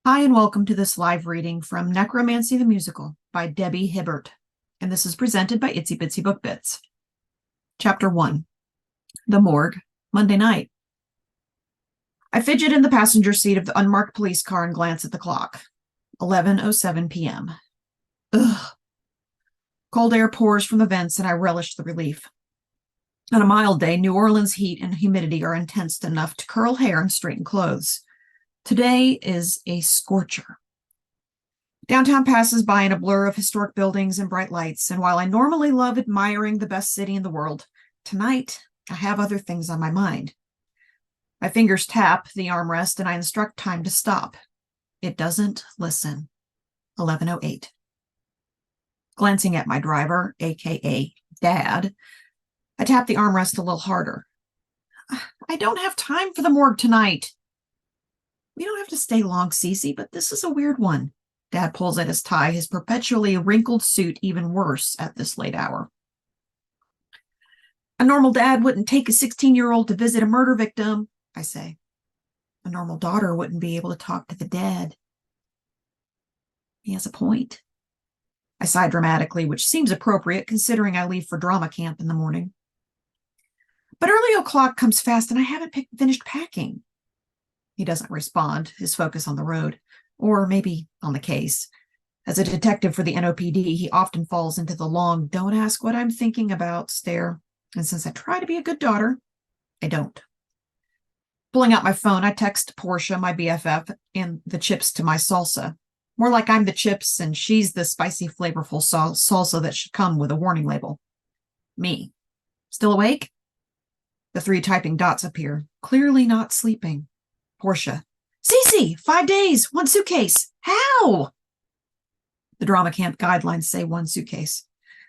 Hi, and welcome to this live reading from Necromancy the Musical by Debbie Hibbert, and this is presented by Itsy Bitsy Book Bits. Chapter 1, The Morgue, Monday night. I fidget in the passenger seat of the unmarked police car and glance at the clock. 11:07 p.m. Ugh. Cold air pours from the vents, and I relish the relief. On a mild day, New Orleans heat and humidity are intense enough to curl hair and straighten clothes. Today is a scorcher. Downtown passes by in a blur of historic buildings and bright lights, and while I normally love admiring the best city in the world, tonight I have other things on my mind. My fingers tap the armrest, and I instruct time to stop. It doesn't listen. 11:08. Glancing at my driver, aka Dad, I tap the armrest a little harder. I don't have time for the morgue tonight. We don't have to stay long, CeCe, but this is a weird one. Dad pulls at his tie, his perpetually wrinkled suit even worse at this late hour. A normal dad wouldn't take a 16-year-old to visit a murder victim, I say. A normal daughter wouldn't be able to talk to the dead. He has a point. I sigh dramatically, which seems appropriate considering I leave for drama camp in the morning. But early o'clock comes fast, and I haven't finished packing. He doesn't respond, his focus on the road, or maybe on the case. As a detective for the NOPD, he often falls into the long, don't ask what I'm thinking about stare, and since I try to be a good daughter, I don't. Pulling out my phone, I text Portia, my BFF, and the chips to my salsa. More like I'm the chips and she's the spicy, flavorful salsa that should come with a warning label. Me. Still awake? The three typing dots appear, clearly not sleeping. Portia. CeCe, 5 days, 1 suitcase. How? The drama camp guidelines say 1 suitcase.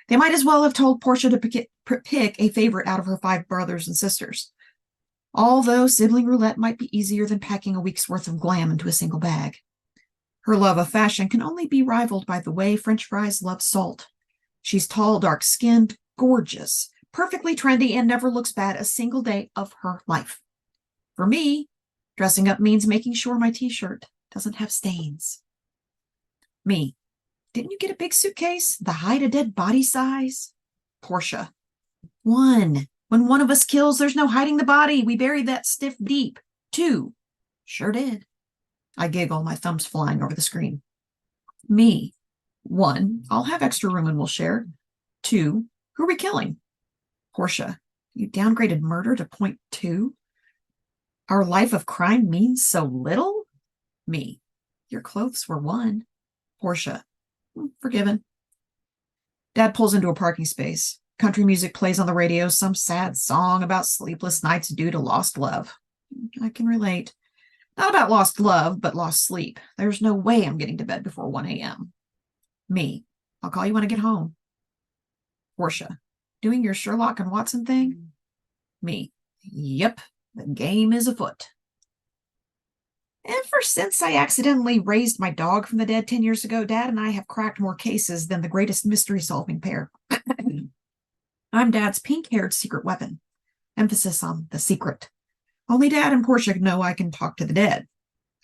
They might as well have told Portia to pick a favorite out of her 5 brothers and sisters. Although sibling roulette might be easier than packing a week's worth of glam into a single bag. Her love of fashion can only be rivaled by the way French fries love salt. She's tall, dark-skinned, gorgeous, perfectly trendy, and never looks bad a single day of her life. For me, dressing up means making sure my t-shirt doesn't have stains. Me. Didn't you get a big suitcase? The hide-a-dead body size? Portia. 1. When one of us kills, there's no hiding the body. We bury that stiff deep. 2. Sure did. I giggle, my thumbs flying over the screen. Me. 1. I'll have extra room and we'll share. 2. Who are we killing? Portia. You downgraded murder to point 2? Our life of crime means so little? Me. Your clothes were 1. Portia. Forgiven. Dad pulls into a parking space. Country music plays on the radio, some sad song about sleepless nights due to lost love. I can relate. Not about lost love, but lost sleep. There's no way I'm getting to bed before 1 a.m. Me. I'll call you when I get home. Portia. Doing your Sherlock and Watson thing? Me. Yep. The game is afoot. Ever since I accidentally raised my dog from the dead 10 years ago, Dad and I have cracked more cases than the greatest mystery-solving pair. I'm Dad's pink-haired secret weapon. Emphasis on the secret. Only Dad and Portia know I can talk to the dead.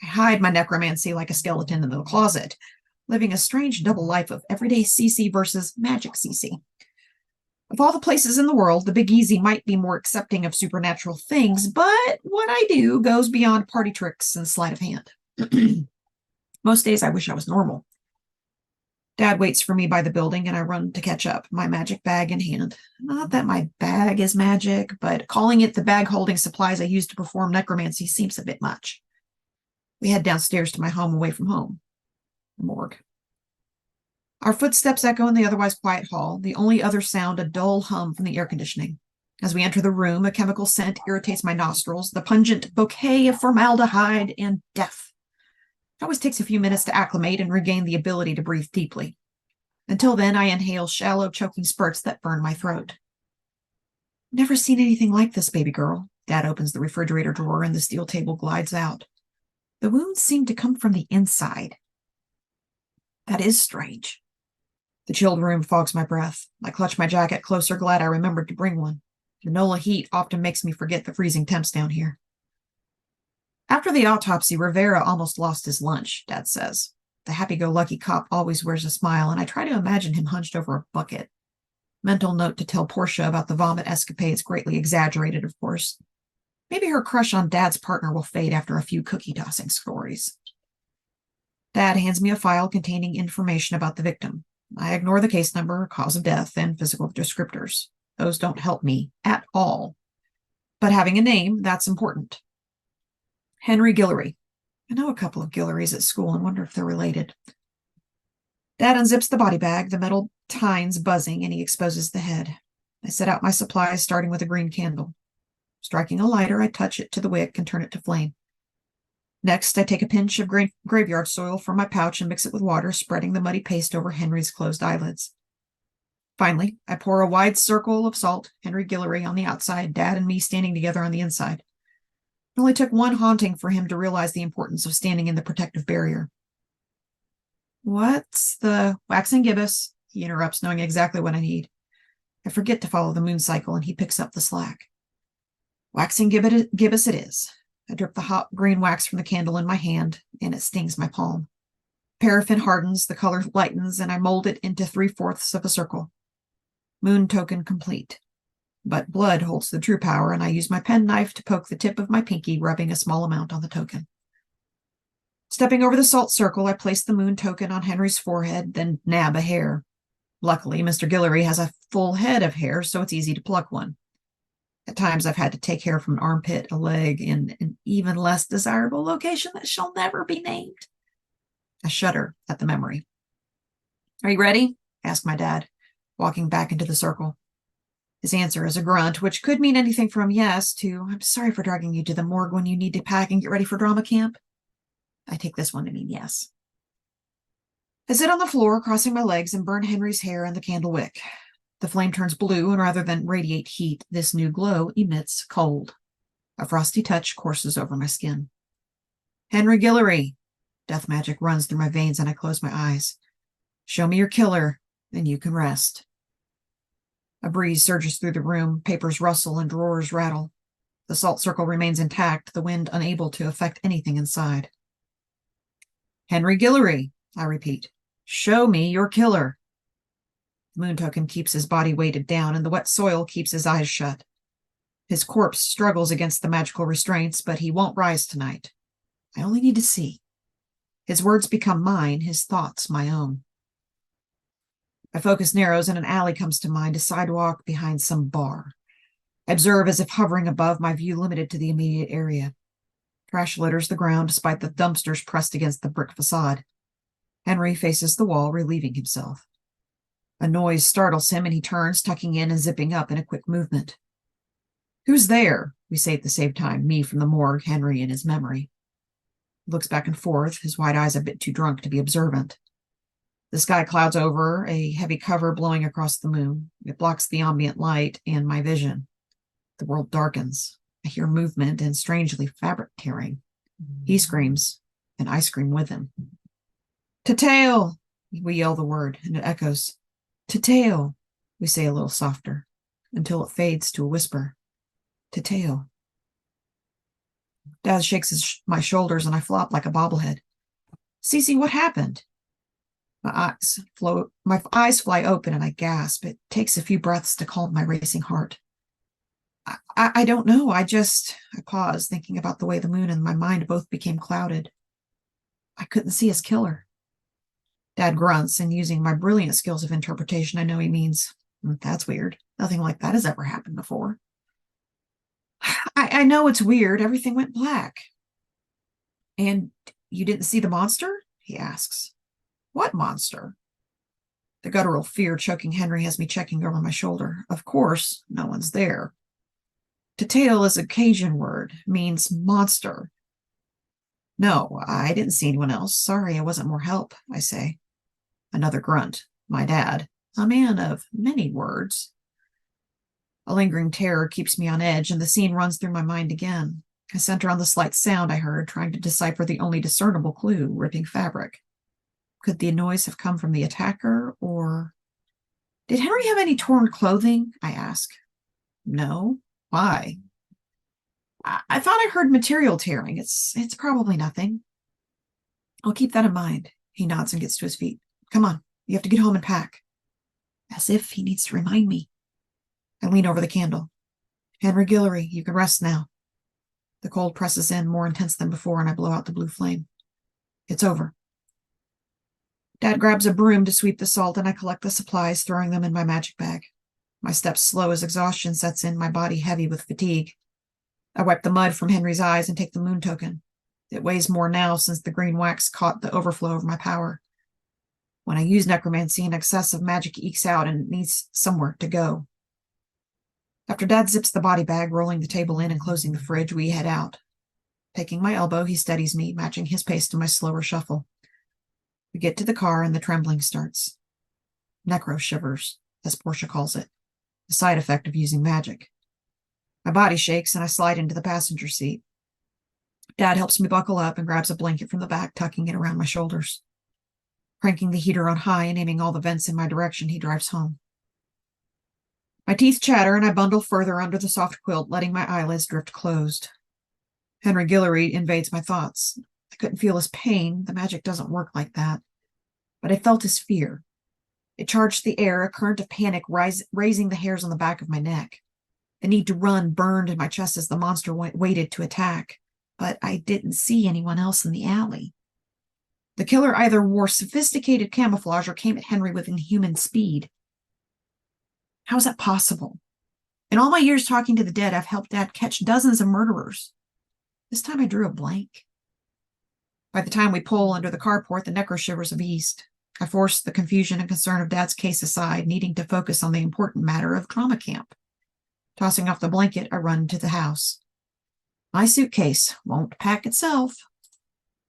I hide my necromancy like a skeleton in the closet, living a strange double life of everyday CeCe versus magic CeCe. Of all the places in the world, the Big Easy might be more accepting of supernatural things, but what I do goes beyond party tricks and sleight of hand. Most days I wish I was normal. Dad waits for me by the building, and I run to catch up, my magic bag in hand. Not that my bag is magic, but calling it the bag holding supplies I use to perform necromancy seems a bit much. We head downstairs to my home away from home, the morgue. Our footsteps echo in the otherwise quiet hall, the only other sound a dull hum from the air conditioning. As we enter the room, a chemical scent irritates my nostrils, the pungent bouquet of formaldehyde and death. It always takes a few minutes to acclimate and regain the ability to breathe deeply. Until then, I inhale shallow, choking spurts that burn my throat. Never seen anything like this, baby girl. Dad opens the refrigerator drawer and the steel table glides out. The wounds seem to come from the inside. That is strange. The chilled room fogs my breath. I clutch my jacket closer, glad I remembered to bring one. The NOLA heat often makes me forget the freezing temps down here. After the autopsy, Rivera almost lost his lunch, Dad says. The happy-go-lucky cop always wears a smile, and I try to imagine him hunched over a bucket. Mental note to tell Portia about the vomit escapades, greatly exaggerated, of course. Maybe her crush on Dad's partner will fade after a few cookie-tossing stories. Dad hands me a file containing information about the victim. I ignore the case number, cause of death, and physical descriptors. Those don't help me at all. But having a name, that's important. Henry Guillory. I know a couple of Guillories at school and wonder if they're related. Dad unzips the body bag, the metal tines buzzing, and he exposes the head. I set out my supplies, starting with a green candle. Striking a lighter, I touch it to the wick and turn it to flame. Next, I take a pinch of graveyard soil from my pouch and mix it with water, spreading the muddy paste over Henry's closed eyelids. Finally, I pour a wide circle of salt, Henry Guillory on the outside, Dad and me standing together on the inside. It only took one haunting for him to realize the importance of standing in the protective barrier. What's the wax and gibbous? He interrupts, knowing exactly what I need. I forget to follow the moon cycle, and he picks up the slack. Wax and gibbous it is. I drip the hot green wax from the candle in my hand, and it stings my palm. Paraffin hardens, the color lightens, and I mold it into 3/4 of a circle. Moon token complete. But blood holds the true power, and I use my penknife to poke the tip of my pinky, rubbing a small amount on the token. Stepping over the salt circle, I place the moon token on Henry's forehead, then nab a hair. Luckily, Mr. Guillory has a full head of hair, so it's easy to pluck one. At times, I've had to take hair from an armpit, a leg, in an even less desirable location that shall never be named. I shudder at the memory. Are you ready? Asked my dad, walking back into the circle. His answer is a grunt, which could mean anything from yes to, I'm sorry for dragging you to the morgue when you need to pack and get ready for drama camp. I take this one to mean yes. I sit on the floor, crossing my legs, and burn Henry's hair in the candle wick. The flame turns blue, and rather than radiate heat, this new glow emits cold. A frosty touch courses over my skin. Henry Guillory. Death magic runs through my veins, and I close my eyes. Show me your killer, and you can rest. A breeze surges through the room, papers rustle and drawers rattle. The salt circle remains intact, the wind unable to affect anything inside. Henry Guillory, I repeat. Show me your killer. The moon token keeps his body weighted down, and the wet soil keeps his eyes shut. His corpse struggles against the magical restraints, but he won't rise tonight. I only need to see. His words become mine, his thoughts my own. My focus narrows, and an alley comes to mind, a sidewalk behind some bar. I observe as if hovering above, my view limited to the immediate area. Trash litters the ground despite the dumpsters pressed against the brick facade. Henry faces the wall, relieving himself. A noise startles him, and he turns, tucking in and zipping up in a quick movement. Who's there? We say at the same time, me from the morgue, Henry in his memory. He looks back and forth, his wide eyes a bit too drunk to be observant. The sky clouds over, a heavy cover blowing across the moon. It blocks the ambient light and my vision. The world darkens. I hear movement and strangely fabric tearing. He screams, and I scream with him. Tateo! We yell the word, and it echoes. Tateo! We say a little softer, until it fades to a whisper. Tateo. Dad shakes my shoulders, and I flop like a bobblehead. CeCe, what happened? My eyes fly open, and I gasp. It takes a few breaths to calm my racing heart. I don't know. I pause, thinking about the way the moon and my mind both became clouded. I couldn't see his killer. Dad grunts, and using my brilliant skills of interpretation, I know he means, that's weird. Nothing like that has ever happened before. I know it's weird. Everything went black. And you didn't see the monster? He asks. What monster? The guttural fear choking Henry has me checking over my shoulder. Of course, no one's there. Tateo is a Cajun word, means monster. No, I didn't see anyone else. Sorry, I wasn't more help, I say. Another grunt. My dad, a man of many words. A lingering terror keeps me on edge, and the scene runs through my mind again. I center on the slight sound I heard, trying to decipher the only discernible clue, ripping fabric. Could the noise have come from the attacker, or... Did Henry have any torn clothing? I ask. No. Why? I thought I heard material tearing. It's probably nothing. I'll keep that in mind. He nods and gets to his feet. Come on, you have to get home and pack. As if he needs to remind me. I lean over the candle. Henry Guillory, you can rest now. The cold presses in, more intense than before, and I blow out the blue flame. It's over. Dad grabs a broom to sweep the salt, and I collect the supplies, throwing them in my magic bag. My steps slow as exhaustion sets in, my body heavy with fatigue. I wipe the mud from Henry's eyes and take the moon token. It weighs more now since the green wax caught the overflow of my power. When I use necromancy, an excess of magic ekes out and it needs somewhere to go. After Dad zips the body bag, rolling the table in and closing the fridge, we head out. Taking my elbow, he steadies me, matching his pace to my slower shuffle. We get to the car and the trembling starts. Necro shivers, as Portia calls it, the side effect of using magic. My body shakes and I slide into the passenger seat. Dad helps me buckle up and grabs a blanket from the back, tucking it around my shoulders. Cranking the heater on high and aiming all the vents in my direction, he drives home. My teeth chatter and I bundle further under the soft quilt, letting my eyelids drift closed. Henry Guillory invades my thoughts. I couldn't feel his pain. The magic doesn't work like that. But I felt his fear. It charged the air, a current of panic raising the hairs on the back of my neck. The need to run burned in my chest as the monster waited to attack. But I didn't see anyone else in the alley. The killer either wore sophisticated camouflage or came at Henry with inhuman speed. How is that possible? In all my years talking to the dead, I've helped Dad catch dozens of murderers. This time I drew a blank. By the time we pull under the carport, the necro shivers have eased. I force the confusion and concern of Dad's case aside, needing to focus on the important matter of trauma camp. Tossing off the blanket, I run to the house. My suitcase won't pack itself.